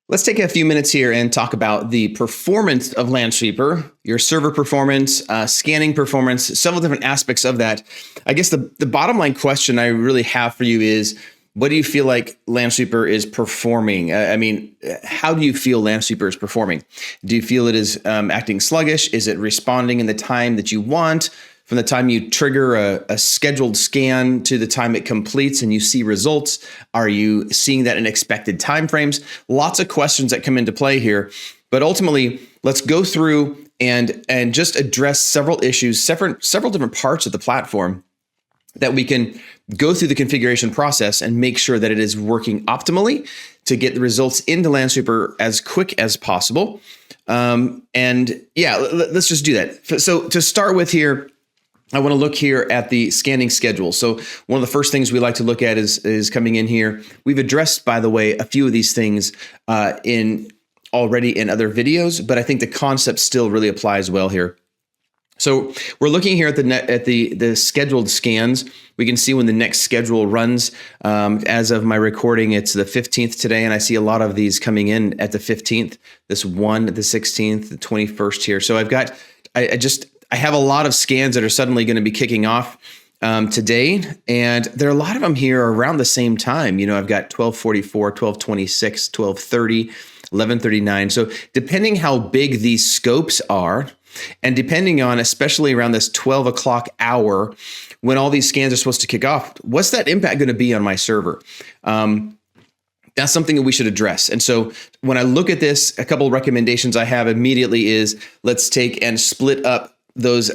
Let's take a few minutes here and talk about the performance of Lansweeper, your server performance, scanning performance, several different aspects of that. I guess the bottom line question I really have for you is, what do you feel like Lansweeper is performing? How do you feel Lansweeper is performing? Do you feel it is acting sluggish? Is it responding in the time that you want? From the time you trigger a scheduled scan to the time it completes and you see results, are you seeing that in expected timeframes? Lots of questions that come into play here. But ultimately, let's go through and just address several issues, several different parts of the platform that we can go through the configuration process and make sure that it is working optimally to get the results into Lansweeper as quick as possible. Let's just do that. So to start with here, I want to look here at the scanning schedule. So one of the first things we like to look at is coming in here. We've addressed, by the way, a few of these things already in other videos, but I think the concept still really applies well here. So we're looking here at the scheduled scans. We can see when the next schedule runs. As of my recording, it's the 15th today, and I see a lot of these coming in at the 15th. This one at the 16th, the 21st here. So I have a lot of scans that are suddenly going to be kicking off today, and there are a lot of them here around the same time. I've got 1244, 1226, 1230, 1139. So depending how big these scopes are, and depending on, especially around this 12 o'clock hour, when all these scans are supposed to kick off, what's that impact going to be on my server? That's something that we should address. And so when I look at this, a couple of recommendations I have immediately is, let's take and split up those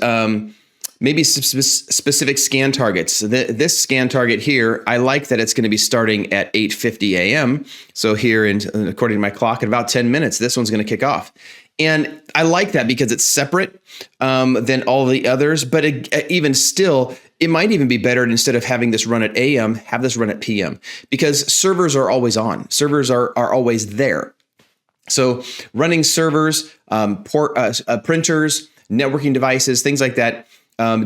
maybe specific scan targets. This scan target here, I like that it's going to be starting at 8:50 a.m. So here, according to my clock, in about 10 minutes, this one's going to kick off. And I like that because it's separate than all the others. But even still, it might even be better, instead of having this run at AM, have this run at PM, because servers are always on. Servers are always there. So running servers, printers, networking devices, things like that,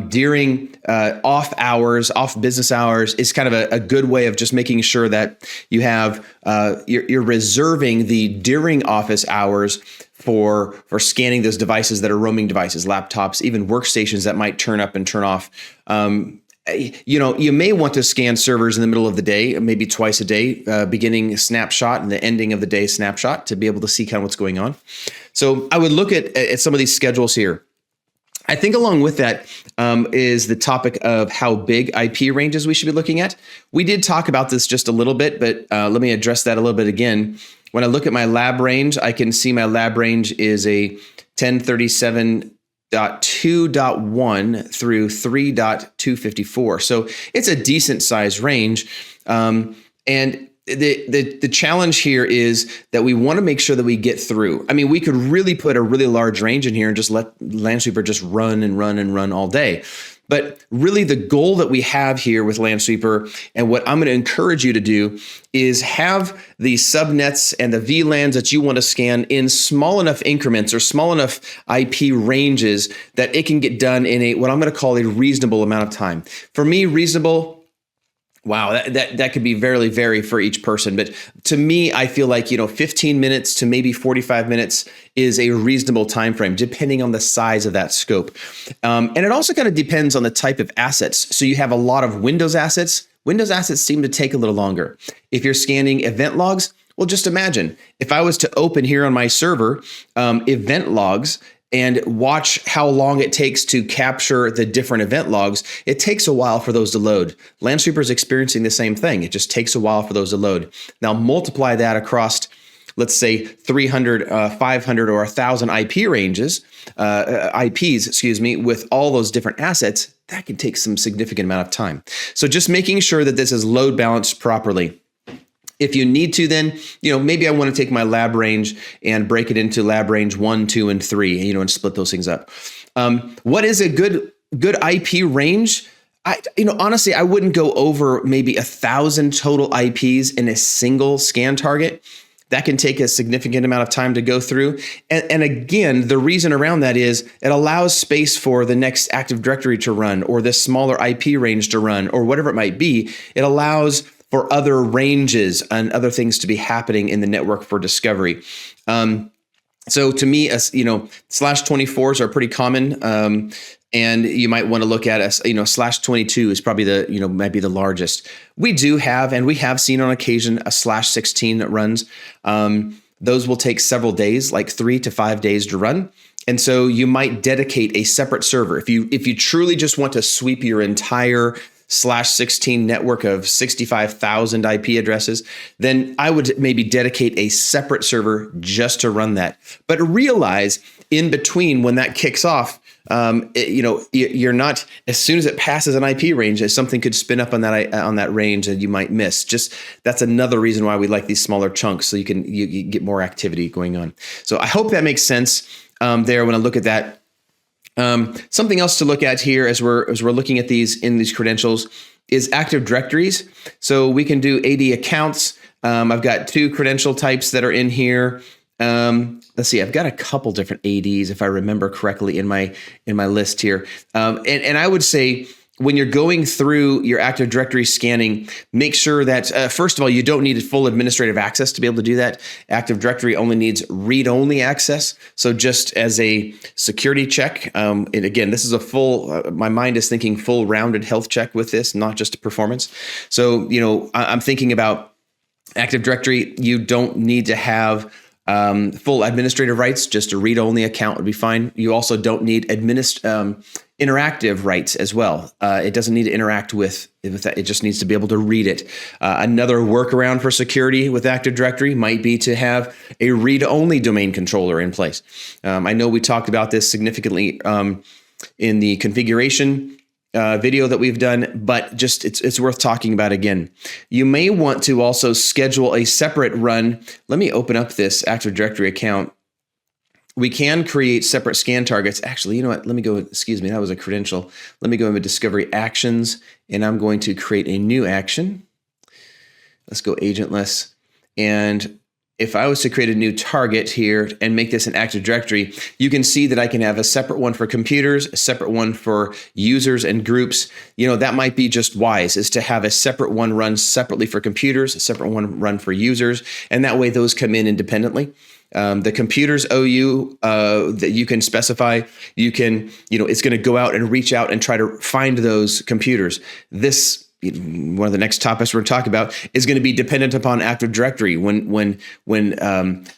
during off business hours is kind of a good way of just making sure that you have you're reserving the during office hours for scanning those devices that are roaming devices, laptops, even workstations that might turn up and turn off. You may want to scan servers in the middle of the day, maybe twice a day, beginning snapshot and the ending of the day snapshot, to be able to see kind of what's going on. So I would look at some of these schedules here. I think along with that is the topic of how big IP ranges we should be looking at. We did talk about this just a little bit, but let me address that a little bit again. When I look at my lab range, I can see my lab range is a 1037.2.1 through 3.254. So it's a decent size range. And the challenge here is that we want to make sure that we get through. I mean, we could really put a really large range in here and just let Lansweeper just run and run and run all day. But really the goal that we have here with Lansweeper, and what I'm going to encourage you to do, is have the subnets and the VLANs that you want to scan in small enough increments or small enough IP ranges that it can get done in what I'm going to call a reasonable amount of time. For me, reasonable, wow, that could be very vary for each person. But to me, I feel like 15 minutes to maybe 45 minutes is a reasonable time frame, depending on the size of that scope. And it also kind of depends on the type of assets. So you have a lot of Windows assets. Windows assets seem to take a little longer. If you're scanning event logs, well, just imagine if I was to open here on my server event logs and watch how long it takes to capture the different event logs. It takes a while for those to load. Lansweeper is experiencing the same thing. It just takes a while for those to load. Now multiply that across, let's say 300, 500, or 1,000 IP ranges, IPs, with all those different assets. That can take some significant amount of time. So just making sure that this is load balanced properly. If you need to, then, maybe I want to take my lab range and break it into lab range 1, 2, and 3, and split those things up. What is a good IP range? Honestly, I wouldn't go over maybe 1,000 total IPs in a single scan target. That can take a significant amount of time to go through. And again, the reason around that is it allows space for the next Active Directory to run, or this smaller IP range to run, or whatever it might be. It allows for other ranges and other things to be happening in the network for discovery. So to me, /24s are pretty common. And you might want to look at /22 is probably might be the largest. We do have, and we have seen on occasion, a /16 that runs. Those will take several days, like 3 to 5 days to run. And so you might dedicate a separate server. If you truly just want to sweep your entire /16 network of 65,000 IP addresses, then I would maybe dedicate a separate server just to run that. But realize in between when that kicks off, you're not, as soon as it passes an IP range, something could spin up on that range that you might miss. Just that's another reason why we like these smaller chunks, so you get more activity going on. So I hope that makes sense there when I look at that. Something else to look at here as we're looking at these credentials is Active Directories. So we can do AD accounts. I've got 2 credential types that are in here. Let's see, I've got a couple different ADs if I remember correctly in my list here. And I would say when you're going through your Active Directory scanning, make sure that, first of all, you don't need full administrative access to be able to do that. Active Directory only needs read-only access. So just as a security check, and again, this is a full, my mind is thinking full rounded health check with this, not just a performance. So, I'm thinking about Active Directory. You don't need to have full administrative rights. Just a read-only account would be fine. You also don't need interactive rights as well. It doesn't need to interact with that. It just needs to be able to read it. Another workaround for security with Active Directory might be to have a read-only domain controller in place. I know we talked about this significantly in the configuration video that we've done, but just it's worth talking about again. You may want to also schedule a separate run. Let me open up this Active Directory account. We can create separate scan targets. Actually, you know what? Let me go, excuse me, that was a credential. Let me go into Discovery Actions, and I'm going to create a new action. Let's go agentless. And if I was to create a new target here and make this an Active Directory, you can see that I can have a separate one for computers, a separate one for users and groups. That might be just wise, is to have a separate one run separately for computers, a separate one run for users, and that way those come in independently. The computers OU that you can specify, it's going to go out and reach out and try to find those computers. This, one of the next topics we're going to talk about, is going to be dependent upon Active Directory. When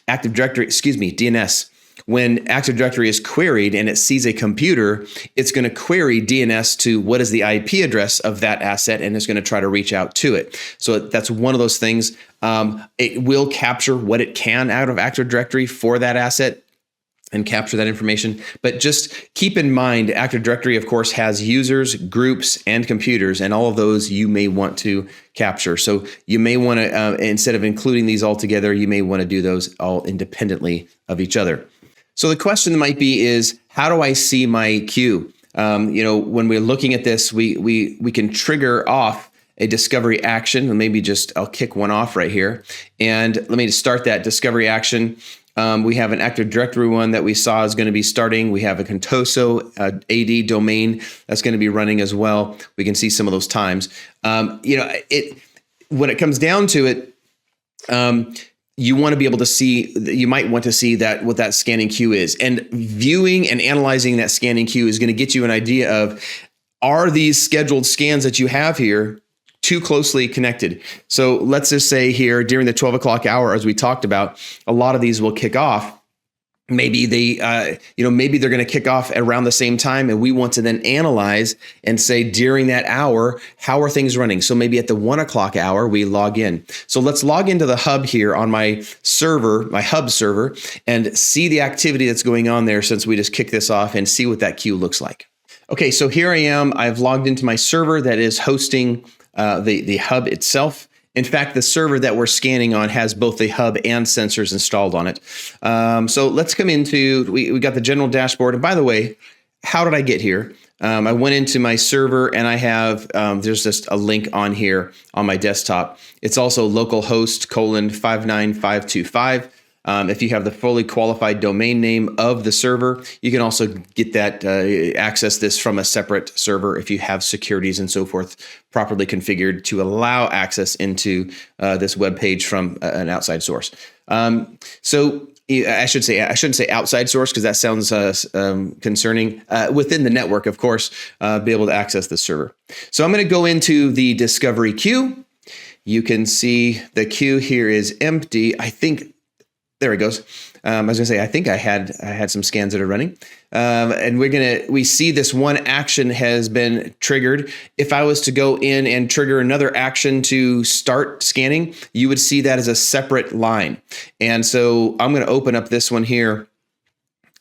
Active Directory, DNS, when Active Directory is queried and it sees a computer, it's going to query DNS to what is the IP address of that asset, and it's going to try to reach out to it. So that's one of those things. It will capture what it can out of Active Directory for that asset and capture that information. But just keep in mind, Active Directory, of course, has users, groups, and computers, and all of those you may want to capture. So you may want to, instead of including these all together, you may want to do those all independently of each other. So the question might be is, how do I see my queue? When we're looking at this, we can trigger off a discovery action, and maybe I'll kick one off right here. And let me just start that discovery action. We have an Active Directory one that we saw is going to be starting. We have a Contoso AD domain that's going to be running as well. We can see some of those times. When it comes down to it, you want to be able to see, you might want to see that what that scanning queue is. And viewing and analyzing that scanning queue is going to get you an idea of, are these scheduled scans that you have here too closely connected? So let's just say here during the 12 o'clock hour, as we talked about, a lot of these will kick off. Maybe maybe they're going to kick off around the same time, and we want to then analyze and say during that hour, how are things running? So maybe at the 1 o'clock hour, we log in. So let's log into the hub here on my server, my hub server, and see the activity that's going on there since we just kicked this off, and see what that queue looks like. Okay, so here I am. I've logged into my server that is hosting the hub itself. In fact, the server that we're scanning on has both the hub and sensors installed on it. So let's come into, we got the general dashboard. And by the way, how did I get here? I went into my server, and I have, there's just a link on here on my desktop. It's also localhost:59525. If you have the fully qualified domain name of the server, you can also get that, access this from a separate server if you have securities and so forth properly configured to allow access into this web page from an outside source. So I shouldn't say outside source because that sounds concerning. Within the network, of course, be able to access the server. So I'm going to go into the discovery queue. You can see the queue here is empty. I think there it goes. I was gonna say, I think I had some scans that are running, and we see this one action has been triggered. If I was to go in and trigger another action to start scanning, you would see that as a separate line. And so I'm gonna open up this one here.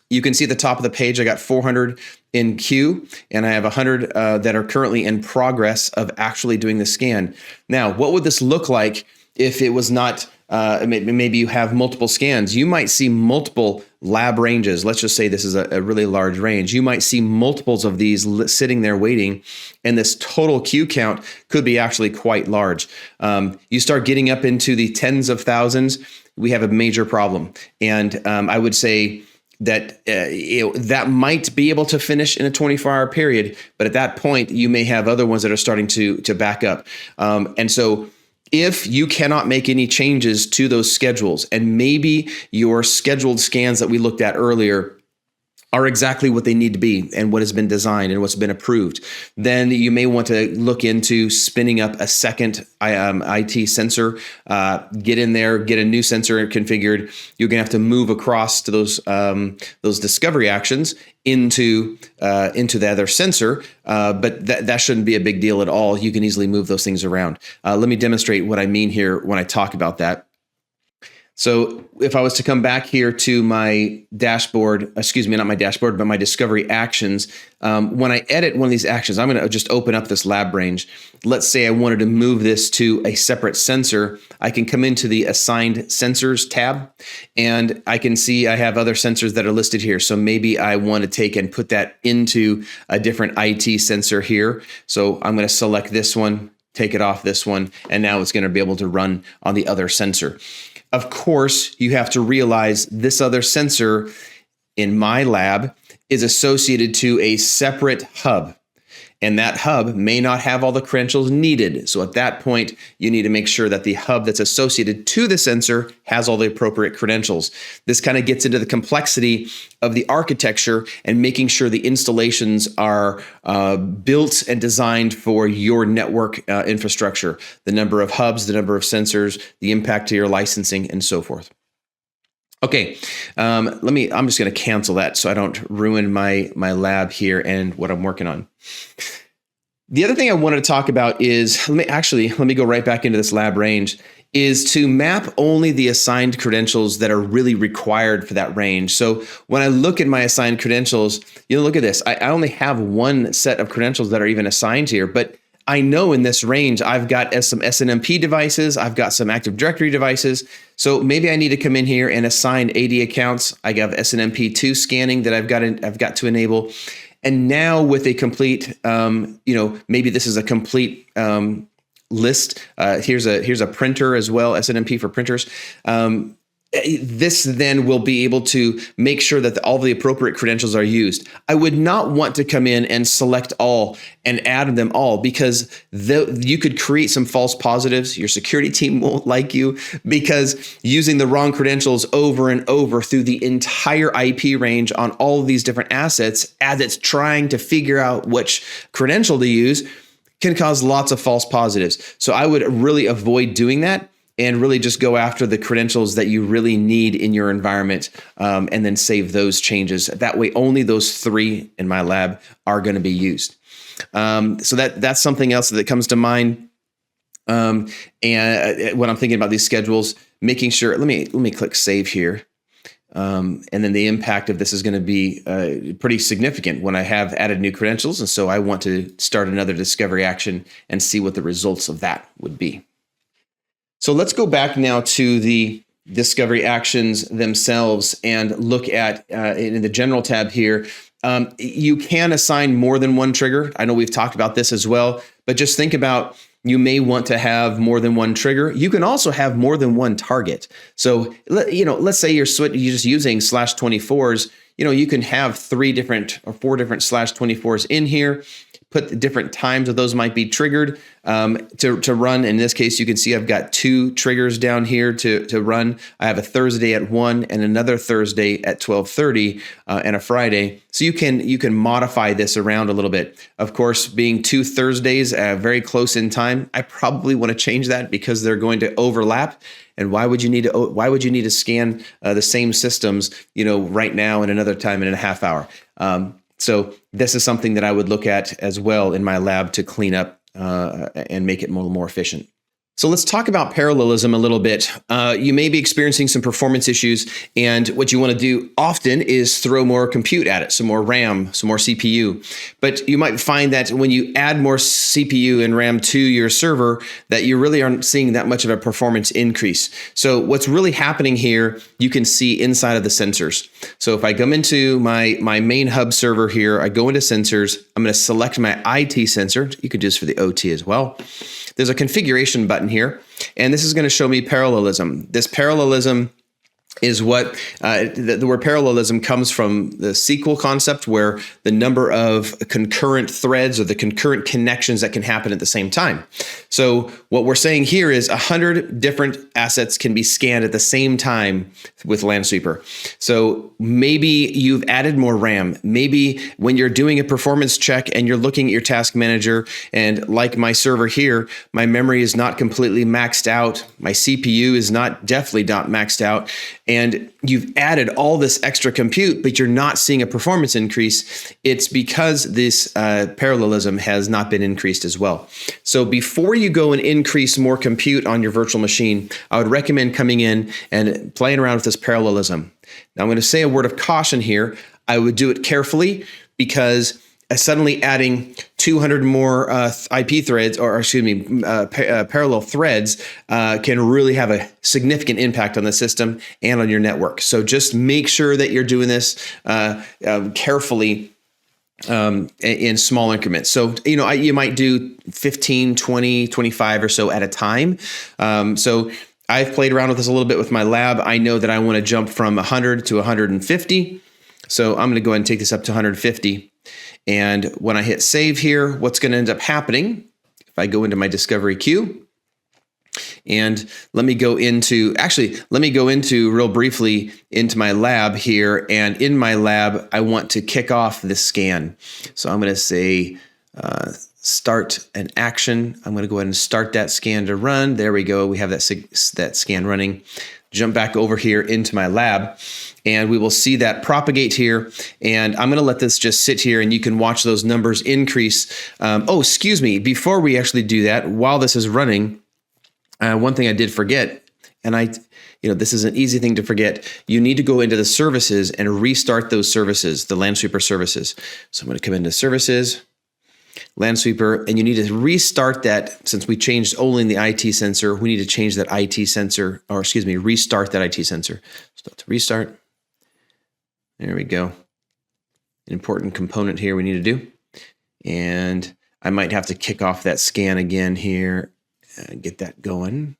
You can see at the top of the page, I got 400 in queue, and I have 100 that are currently in progress of actually doing the scan. Now, what would this look like if it was not, maybe you have multiple scans? You might see multiple lab ranges. Let's just say this is a really large range. You might see multiples of these sitting there waiting, and this total queue count could be actually quite large. You start getting up into the tens of thousands, we have a major problem. And I would say that that might be able to finish in a 24-hour period, but at that point, you may have other ones that are starting to back up. And so if you cannot make any changes to those schedules, and maybe your scheduled scans that we looked at earlier are exactly what they need to be and what has been designed and what's been approved, then you may want to look into spinning up a second IT sensor, get in there, get a new sensor configured. You're going to have to move across to those discovery actions into the other sensor, but that shouldn't be a big deal at all. You can easily move those things around. Let me demonstrate what I mean here when I talk about that. So if I was to come back here to my dashboard, excuse me, not my dashboard, but my discovery actions, when I edit one of these actions, I'm going to just open up this lab range. Let's say I wanted to move this to a separate sensor. I can come into the assigned sensors tab, and I can see I have other sensors that are listed here. So maybe I want to take and put that into a different IT sensor here. So I'm going to select this one, take it off this one, and now it's going to be able to run on the other sensor. Of course, you have to realize this other sensor in my lab is associated to a separate hub, and that hub may not have all the credentials needed. So at that point, you need to make sure that the hub that's associated to the sensor has all the appropriate credentials. This kind of gets into the complexity of the architecture and making sure the installations are built and designed for your network infrastructure, the number of hubs, the number of sensors, the impact to your licensing, and so forth. Okay, I'm just going to cancel that so I don't ruin my lab here and what I'm working on. The other thing I wanted to talk about is, let me go right back into this lab range, is to map only the assigned credentials that are really required for that range. So when I look at my assigned credentials, look at this. I only have one set of credentials that are even assigned here, but I know in this range, I've got some SNMP devices, I've got some Active Directory devices. So maybe I need to come in here and assign AD accounts. I have SNMP2 scanning that I've got to enable. And now with a complete, maybe this is a complete list. Here's a printer as well, SNMP for printers. This then will be able to make sure that all the appropriate credentials are used. I would not want to come in and select all and add them all, because you could create some false positives. Your security team won't like you because using the wrong credentials over and over through the entire IP range on all of these different assets as it's trying to figure out which credential to use can cause lots of false positives. So I would really avoid doing that, and really just go after the credentials that you really need in your environment, and then save those changes. That way, only those 3 in my lab are going to be used. So that's something else that comes to mind. And when I'm thinking about these schedules, making sure, let me click save here. And then the impact of this is going to be pretty significant when I have added new credentials. And so I want to start another discovery action and see what the results of that would be. So let's go back now to the discovery actions themselves and look at in the general tab here. You can assign more than one trigger. I know we've talked about this as well, but just think about you may want to have more than one trigger. You can also have more than one target. So, let's say you're just using /24s. You can have 3 different or 4 different /24s in here. Put the different times of those might be triggered to run. In this case, you can see I've got 2 triggers down here to run. I have a Thursday at 1 and another Thursday at 12:30 and a Friday. So you can modify this around a little bit. Of course, being 2 Thursdays very close in time, I probably want to change that because they're going to overlap. And why would you need to scan the same systems, right now and another time in a half hour? So this is something that I would look at as well in my lab to clean up and make it more efficient. So let's talk about parallelism a little bit. You may be experiencing some performance issues, and what you want to do often is throw more compute at it, some more RAM, some more CPU. But you might find that when you add more CPU and RAM to your server, that you really aren't seeing that much of a performance increase. So what's really happening here, you can see inside of the sensors. So if I come into my main hub server here, I go into sensors, I'm going to select my IT sensor. You could do this for the OT as well. There's a configuration button here, and this is going to show me parallelism. This parallelism is what the word parallelism comes from the SQL concept, where the number of concurrent threads or the concurrent connections that can happen at the same time. So what we're saying here is 100 different assets can be scanned at the same time with Lansweeper. So maybe you've added more RAM. Maybe when you're doing a performance check and you're looking at your task manager, and like my server here, my memory is not completely maxed out. My CPU is definitely not maxed out. And you've added all this extra compute, but you're not seeing a performance increase. It's because this parallelism has not been increased as well. So before you go and increase more compute on your virtual machine, I would recommend coming in and playing around with this parallelism. Now, I'm going to say a word of caution here. I would do it carefully, because suddenly adding 200 more IP threads, parallel threads, can really have a significant impact on the system and on your network. So just make sure that you're doing this carefully in small increments. So, you might do 15, 20, 25 or so at a time. So I've played around with this a little bit with my lab. I know that I want to jump from 100 to 150. So I'm going to go ahead and take this up to 150. And when I hit save here, what's going to end up happening, if I go into my discovery queue, and let me go into real briefly into my lab here. And in my lab, I want to kick off the scan. So I'm going to say start an action. I'm going to go ahead and start that scan to run. There we go. We have that scan running. Jump back over here into my lab, and we will see that propagate here. And I'm going to let this just sit here, and you can watch those numbers increase. Excuse me. Before we actually do that, while this is running, one thing I did forget, and this is an easy thing to forget. You need to go into the services and restart those services, the Lansweeper services. So I'm going to come into services, Lansweeper, and you need to restart that. Since we changed only in the IT sensor, we need to change that IT sensor, restart that IT sensor. So to restart, there we go. An important component here we need to do. And I might have to kick off that scan again here, get that going.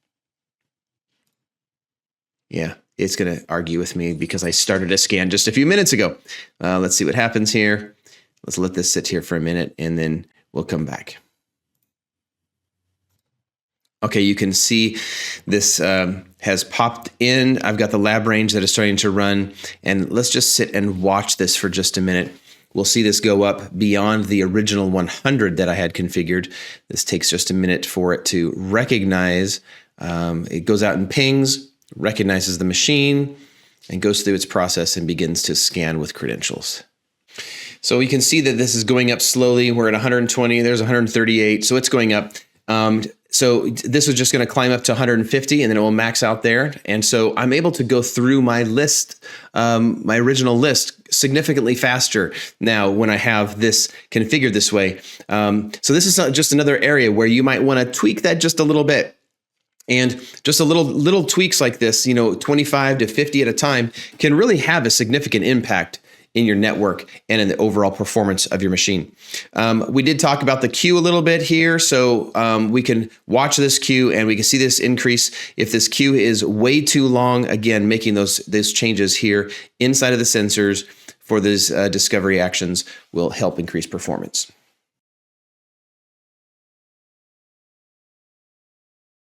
Yeah, it's going to argue with me because I started a scan just a few minutes ago. Let's see what happens here. Let's let this sit here for a minute, and then we'll come back. Okay, you can see this has popped in. I've got the lab range that is starting to run, and let's just sit and watch this for just a minute. We'll see this go up beyond the original 100 that I had configured. This takes just a minute for it to recognize. It goes out and pings, recognizes the machine, and goes through its process and begins to scan with credentials. So you can see that this is going up slowly. We're at 120, there's 138, so it's going up. So this is just going to climb up to 150, and then it will max out there. And so I'm able to go through my list, my original list, significantly faster now when I have this configured this way. So this is just another area where you might want to tweak that just a little bit. And just a little tweaks like this, 25 to 50 at a time, can really have a significant impact in your network and in the overall performance of your machine. We did talk about the queue a little bit here. So we can watch this queue and we can see this increase. If this queue is way too long, again, making those changes here inside of the sensors for these discovery actions will help increase performance.